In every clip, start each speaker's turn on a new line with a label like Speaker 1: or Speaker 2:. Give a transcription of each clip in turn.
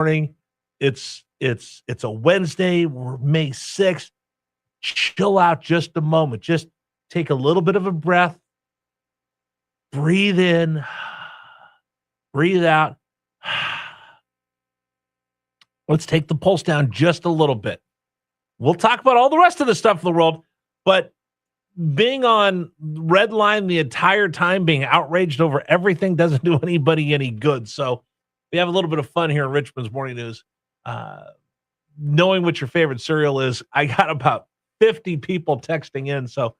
Speaker 1: morning. It's a Wednesday. We're May 6th. Chill out just a moment. Just take a little bit of a breath. Breathe in. Breathe out. Let's take the pulse down just a little bit. We'll talk about all the rest of the stuff in the world, but being on red line the entire time, being outraged over everything doesn't do anybody any good. So we have a little bit of fun here in Richmond's Morning News. Knowing what your favorite cereal is, I got about 50 people texting in, so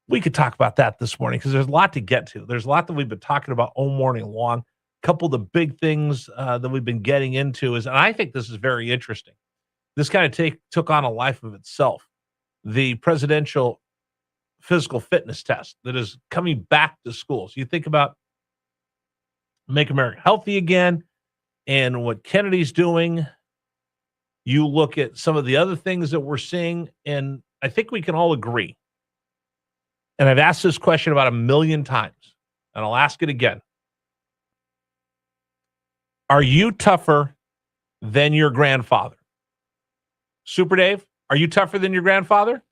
Speaker 1: we could talk about that this morning because there's a lot to get to. There's a lot that we've been talking about all morning long. A couple of the big things that we've been getting into is, and I think this is very interesting. This kind of took on a life of itself. The presidential physical fitness test that is coming back to schools. You think about Make America Healthy Again and what Kennedy's doing. You look at some of the other things that we're seeing, and I think we can all agree. And I've asked this question about 1 million times, and I'll ask it again. Are you tougher than your grandfather? Super Dave, are you tougher than your grandfather?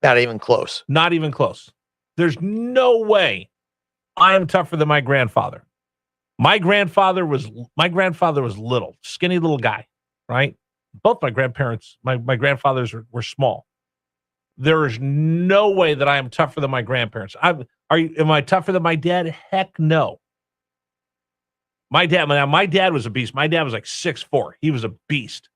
Speaker 2: Not even close.
Speaker 1: Not even close. There's no way I am tougher than my grandfather. My grandfather was little, skinny little guy, right? Both my grandparents, my grandfathers were small. There is no way that I am tougher than my grandparents. Am I tougher than my dad? Heck no. My dad was a beast. My dad was like 6'4". He was a beast.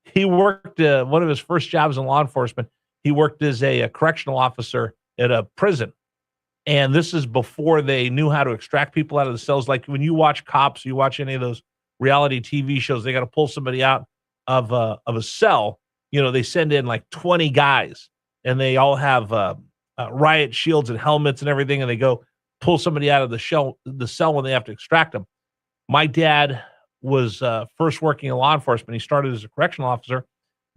Speaker 1: He worked one of his first jobs in law enforcement. He worked as a correctional officer at a prison. And this is before they knew how to extract people out of the cells. Like when you watch Cops, you watch any of those reality TV shows, they got to pull somebody out of a cell. You know, they send in like 20 guys, and they all have riot shields and helmets and everything, and they go pull somebody out of the cell when they have to extract them. My dad was first working in law enforcement. He started as a correctional officer.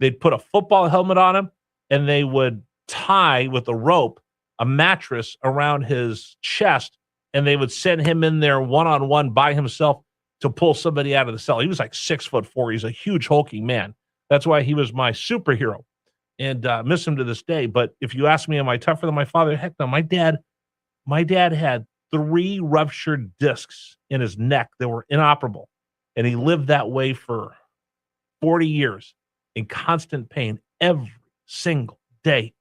Speaker 1: They'd put a football helmet on him, and they would tie with a rope a mattress around his chest, and they would send him in there one-on-one by himself to pull somebody out of the cell. He was like 6'4". He's a huge hulking man. That's why he was my superhero, and miss him to this day. But if you ask me, am I tougher than my father? Heck no. My dad had 3 ruptured discs in his neck that were inoperable, and he lived that way for 40 years in constant pain every single day.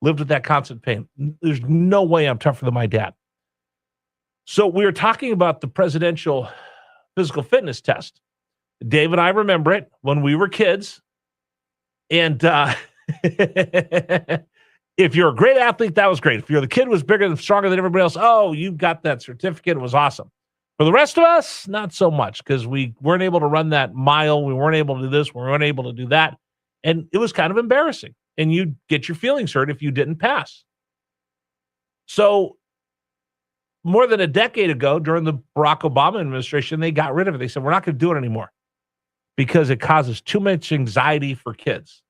Speaker 1: Lived with that constant pain. There's no way I'm tougher than my dad. So we were talking about the presidential physical fitness test. Dave and I remember it when we were kids. And if you're a great athlete, that was great. If you're the kid who was bigger and stronger than everybody else, oh, you got that certificate. It was awesome. For the rest of us, not so much, because we weren't able to run that mile. We weren't able to do this. We weren't able to do that. And it was kind of embarrassing. And you'd get your feelings hurt if you didn't pass. So more than a decade ago, during the Barack Obama administration, they got rid of it. They said, we're not going to do it anymore because it causes too much anxiety for kids.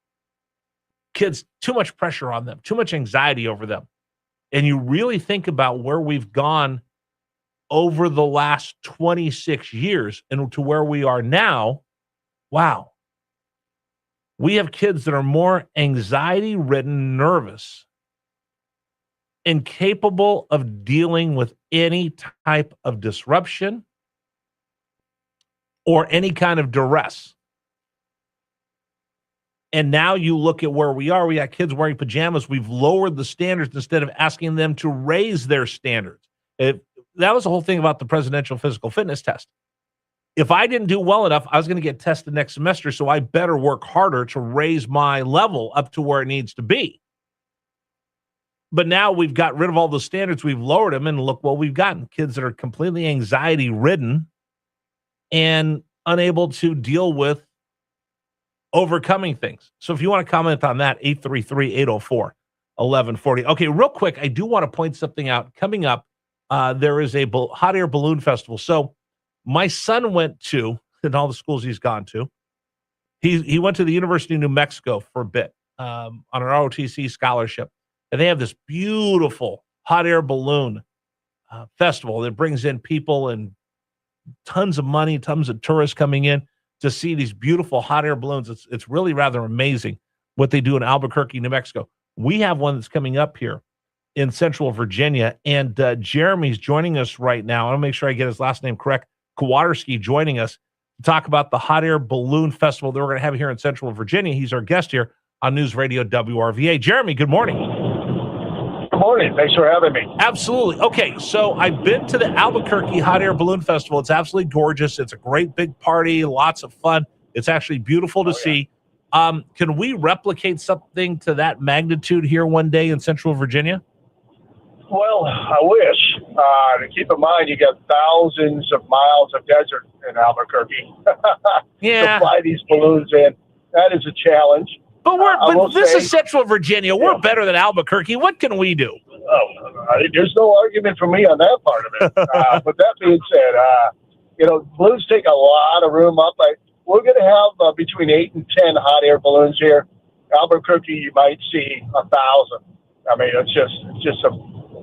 Speaker 1: Kids, too much pressure on them, too much anxiety over them. And you really think about where we've gone over the last 26 years and to where we are now. Wow. We have kids that are more anxiety-ridden, nervous, incapable of dealing with any type of disruption or any kind of duress. And now you look at where we are. We got kids wearing pajamas. We've lowered the standards instead of asking them to raise their standards. That was the whole thing about the presidential physical fitness test. If I didn't do well enough, I was going to get tested next semester, so I better work harder to raise my level up to where it needs to be. But now we've got rid of all the standards. We've lowered them, and look what we've gotten. Kids that are completely anxiety-ridden and unable to deal with overcoming things. So if you want to comment on that, 833-804-1140. Okay, real quick, I do want to point something out. Coming up, there is a hot air balloon festival. So my son went to, in all the schools he's gone to, he went to the University of New Mexico for a bit on an ROTC scholarship. And they have this beautiful hot air balloon festival that brings in people and tons of money, tons of tourists coming in to see these beautiful hot air balloons. It's really rather amazing what they do in Albuquerque, New Mexico. We have one that's coming up here in Central Virginia, and Jeremy's joining us right now. I want to make sure I get his last name correct. Kowaterski joining us to talk about the hot air balloon festival that we're going to have here in Central Virginia. He's our guest here on News Radio WRVA. Jeremy, good morning.
Speaker 2: Good morning. Thanks for having me.
Speaker 1: Absolutely. Okay, so I've been to the Albuquerque Hot Air Balloon Festival. It's absolutely gorgeous. It's a great big party, lots of fun. It's actually beautiful to see. Can we replicate something to that magnitude here one day in Central Virginia?
Speaker 2: Well, I wish. Keep in mind, you got thousands of miles of desert in Albuquerque.
Speaker 1: Yeah.
Speaker 2: To fly these balloons in, that is a challenge.
Speaker 1: But this is Central Virginia. We're better than Albuquerque. What can we do?
Speaker 2: There's no argument for me on that part of it. But that being said, balloons take a lot of room up. We're going to have between 8 and 10 hot air balloons here. Albuquerque, you might see 1,000. I mean, it's just a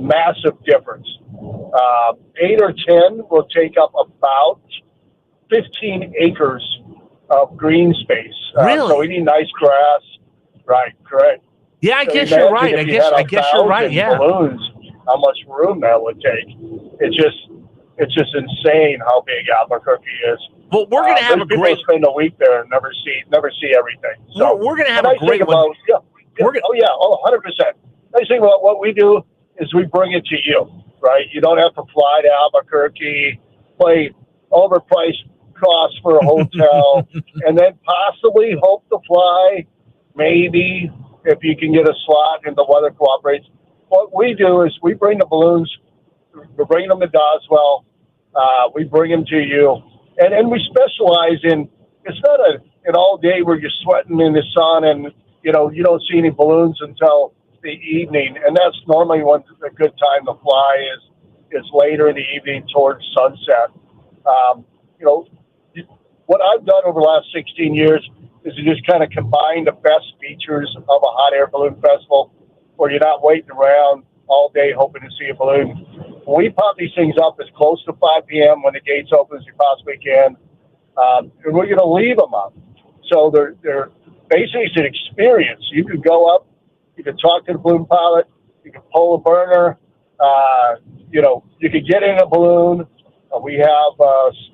Speaker 2: massive difference. 8 or 10 will take up about 15 acres of green space.
Speaker 1: Really?
Speaker 2: So we need nice grass. Right, correct.
Speaker 1: Yeah, I guess you're right. I guess you're right. Yeah.
Speaker 2: Balloons, how much room that would take? It's just insane how big Albuquerque is.
Speaker 1: Well, we're going to have a great.
Speaker 2: Spend a week there and never see everything. So
Speaker 1: we're going to have a great one.
Speaker 2: 100%. Nice thing about what we do is we bring it to you, right? You don't have to fly to Albuquerque, pay overpriced costs for a hotel, and then possibly hope to fly, maybe, if you can get a slot and the weather cooperates. What we do is we bring the balloons, we're bringing them to Doswell, we bring them to you, and we specialize in, it's not an all day where you're sweating in the sun and, you don't see any balloons until the evening, and that's normally when a good time to fly is later in the evening towards sunset. What I've done over the last 16 years is to just kind of combine the best features of a hot air balloon festival where you're not waiting around all day hoping to see a balloon. We pop these things up as close to 5 p.m. when the gates open as you possibly can, and we're going to leave them up. So they're basically it's an experience. You could go up, you could talk to the balloon pilot, you could pull a burner, you could get in a balloon. We have,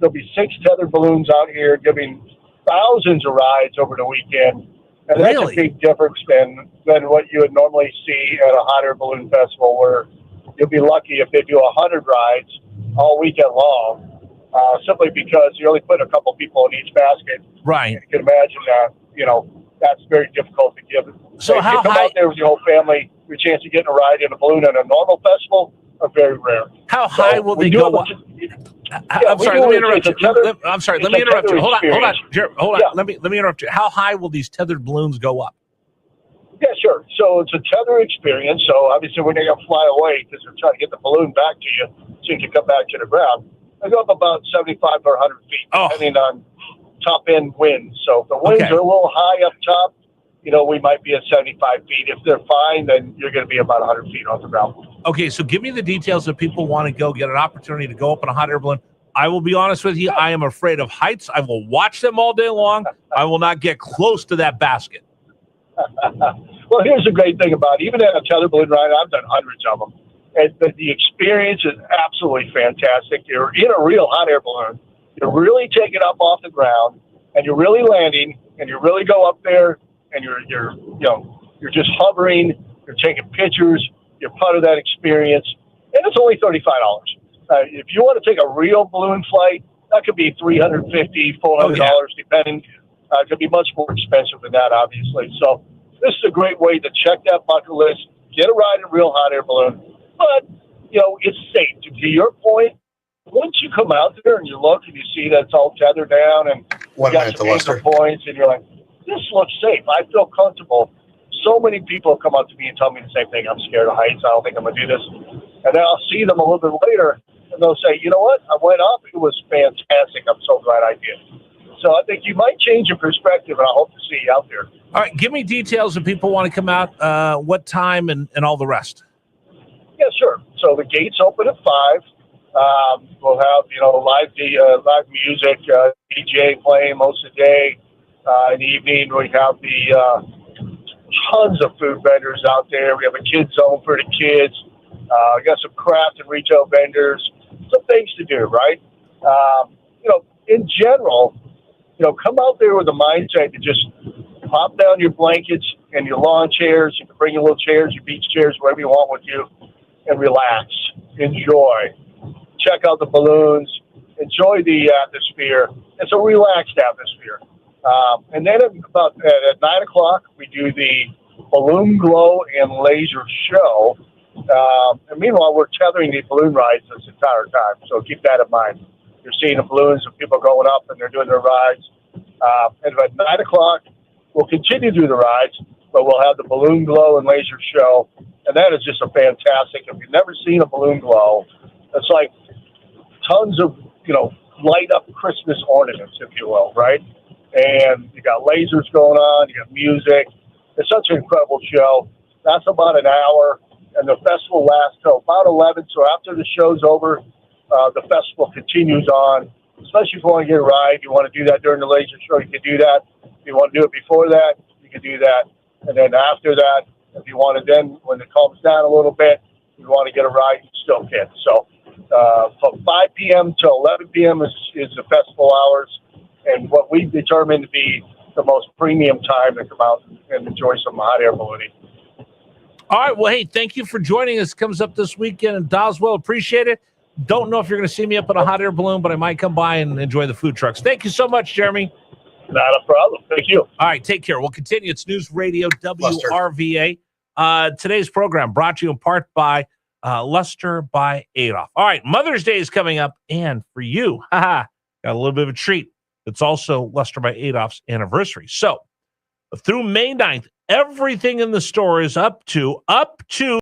Speaker 2: there'll be 6 tethered balloons out here giving thousands of rides over the weekend. And that's a big difference than what you would normally see at a hot air balloon festival where you'll be lucky if they do 100 rides all weekend long, simply because you only put a couple people in each basket.
Speaker 1: Right.
Speaker 2: You can imagine that, that's very difficult to give.
Speaker 1: So
Speaker 2: if
Speaker 1: how
Speaker 2: you come
Speaker 1: high,
Speaker 2: out there with your whole family, your chance of getting a ride in a balloon at a normal festival are very rare.
Speaker 1: How high will they go up? I'm sorry, let me interrupt you. Let me interrupt you. Hold on. Jared, hold on.
Speaker 2: Yeah.
Speaker 1: Let me interrupt you. How high will these tethered balloons go up?
Speaker 2: Yeah, sure. So it's a tether experience. So obviously we're not going to fly away because we're trying to get the balloon back to you so you can come back to the ground. They go up about 75 or 100 feet, depending on top end winds. So if the winds are a little high up top, we might be at 75 feet. If they're fine, then you're going to be about 100 feet off the ground.
Speaker 1: Okay, so give me the details if people want to go get an opportunity to go up in a hot air balloon. I will be honest with you, I am afraid of heights. I will watch them all day long. I will not get close to that basket.
Speaker 2: Well, here's the great thing about it. Even at a tether balloon ride, I've done hundreds of them. And the experience is absolutely fantastic. You're in a real hot air balloon. You're really taking up off the ground, and you're really landing, and you really go up there, and you're just hovering. You're taking pictures. You're part of that experience, and it's only $35. If you want to take a real balloon flight, that could be $350, $400, depending. It could be much more expensive than that, obviously. So this is a great way to check that bucket list, get a ride in a real hot air balloon. But, it's safe. To your point, once you come out there and you look and you see that it's all tethered down and you got some anchor points and you're like, this looks safe. I feel comfortable. So many people come up to me and tell me the same thing. I'm scared of heights. I don't think I'm going to do this. And then I'll see them a little bit later and they'll say, you know what? I went up. It was fantastic. I'm so glad I did. So I think you might change your perspective, and I hope to see you out there.
Speaker 1: All right. Give me details if people want to come out, what time and all the rest.
Speaker 2: Yeah, sure. So the gates open at 5. We'll have, live music, DJ playing most of the day. In the evening, we have tons of food vendors out there. We have a kids zone for the kids. We got some craft and retail vendors. Some things to do, right? In general, come out there with a mindset to just pop down your blankets and your lawn chairs. You can bring your little chairs, your beach chairs, whatever you want with you, and relax, enjoy, check out the balloons, enjoy the atmosphere. It's a relaxed atmosphere. And then at 9 o'clock, we do the balloon glow and laser show. And meanwhile, we're tethering the balloon rides this entire time. So keep that in mind. You're seeing the balloons of people going up and they're doing their rides. And at 9 o'clock, we'll continue to do the rides, but we'll have the balloon glow and laser show. And that is just a fantastic. If you've never seen a balloon glow, it's like tons of, light up Christmas ornaments, if you will, right? And you got lasers going on, you got music. It's such an incredible show. That's about an hour, and the festival lasts till about 11. So after the show's over, the festival continues on, especially if you want to get a ride. If you want to do that during the laser show, you can do that. If you want to do it before that, you can do that. And then after that, if you want to then, when it calms down a little bit, if you want to get a ride, you still can. So from 5 p.m. to 11 p.m. is the festival hours, and what we've determined to be the most premium time to come out and enjoy some hot air ballooning.
Speaker 1: All right. Well, hey, thank you for joining us. Comes up this weekend in Doswell. Appreciate it. Don't know if you're going to see me up in a hot air balloon, but I might come by and enjoy the food trucks. Thank you so much, Jeremy.
Speaker 2: Not a problem. Thank you.
Speaker 1: All right. Take care. We'll continue. It's News Radio WRVA. Today's program brought to you in part by Luster by Adolph. All right. Mother's Day is coming up. And for you, got a little bit of a treat. It's also Luster by Adolph's anniversary. So through May 9th, everything in the store is up to